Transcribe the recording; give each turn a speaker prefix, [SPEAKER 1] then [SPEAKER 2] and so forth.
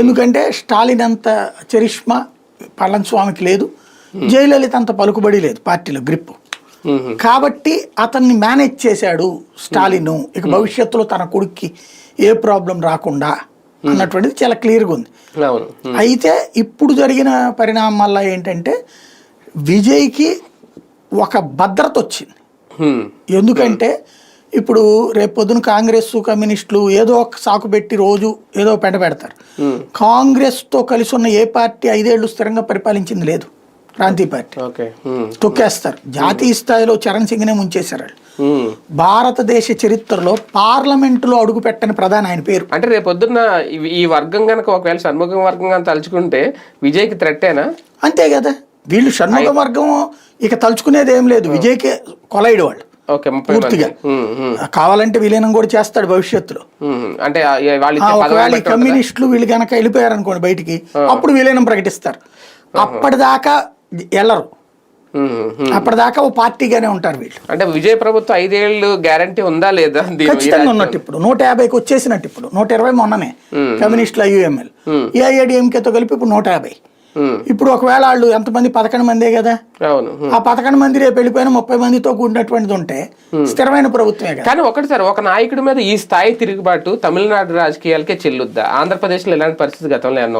[SPEAKER 1] ఎందుకంటే స్టాలిన్ అంత చరిష్మా పళనిస్వామికి లేదు, జయలలిత అంత పలుకుబడి లేదు పార్టీలో గ్రిప్. కాబట్టి అతన్ని మేనేజ్ చేశాడు స్టాలిన్, ఇక భవిష్యత్తులో తన కొడుక్కి ఏ ప్రాబ్లం రాకుండా అన్నటువంటిది చాలా క్లియర్గా ఉంది. అయితే ఇప్పుడు జరిగిన పరిణామాల ఏంటంటే విజయ్కి ఒక భద్రత వచ్చింది. ఎందుకంటే ఇప్పుడు రేపు పొద్దున కాంగ్రెస్ కమ్యూనిస్టులు ఏదో ఒక సాకు పెట్టి రోజు ఏదో పెడతారు. కాంగ్రెస్తో కలిసి ఉన్న ఏ పార్టీ 5 ఏళ్ళు స్థిరంగా పరిపాలించింది లేదు. ప్రాంతీయ పార్టీ తొక్కేస్తారు. జాతీయ స్థాయిలో చరణ్ సింగ్నే ముంచేశారు వాళ్ళు. భారతదేశ చరిత్రలో పార్లమెంటులో అడుగు పెట్టని ప్రధాని ఆయన పేరు.
[SPEAKER 2] అంటే రేపు పొద్దున్న ఈ వర్గం కనుక ఒకవేళ షణ్ముఖం వర్గం కనుక తలుచుకుంటే విజయ్కి థ్రెట్టేనా?
[SPEAKER 1] అంతే కదా, వీళ్ళు షణ్ముఖ వర్గం ఇక తలుచుకునేది ఏం లేదు. విజయ్కి కొలైడ్ వాళ్ళు పూర్తిగా. కావాలంటే విలీనం కూడా చేస్తాడు భవిష్యత్తులో. అంటే ఒకవేళ ఈ కమ్యూనిస్టులు వీళ్ళు కనుక వెళ్ళిపోయారు అనుకోండి బయటికి, అప్పుడు విలీనం ప్రకటిస్తారు. అప్పటిదాకా వెళ్ళరు, అప్పటిదాకా ఓ పార్టీగానే ఉంటారు వీళ్ళు.
[SPEAKER 2] అంటే విజయ్ ప్రభుత్వం 5 ఏళ్ళు గ్యారంటీ ఉందా లేదా?
[SPEAKER 1] ఖచ్చితంగా ఉన్నట్టు. ఇప్పుడు 150కి వచ్చేసినట్టు. ఇప్పుడు 120 మొన్ననే కమ్యూనిస్టులు ఐయుఎంఎల్ ఏఐఏడిఎంకేతో కలిపి ఇప్పుడు 150. ఇప్పుడు ఒకవేళ వాళ్ళు ఎంతమంది 11 మందే కదా, ఆ 11 మంది రేపు వెళ్ళిపోయిన 30 మందితో కూడినటువంటిది ఉంటే స్థిరమైన ప్రభుత్వమే కదా.
[SPEAKER 2] కానీ ఒకటి సార్, ఒక నాయకుడి మీద ఈ స్థాయి తిరుగుబాటు తమిళనాడు రాజకీయాలకే చెల్లుద్దా? ఆంధ్రప్రదేశ్ లో ఇలాంటి పరిస్థితి గతంలో ఏమన్నా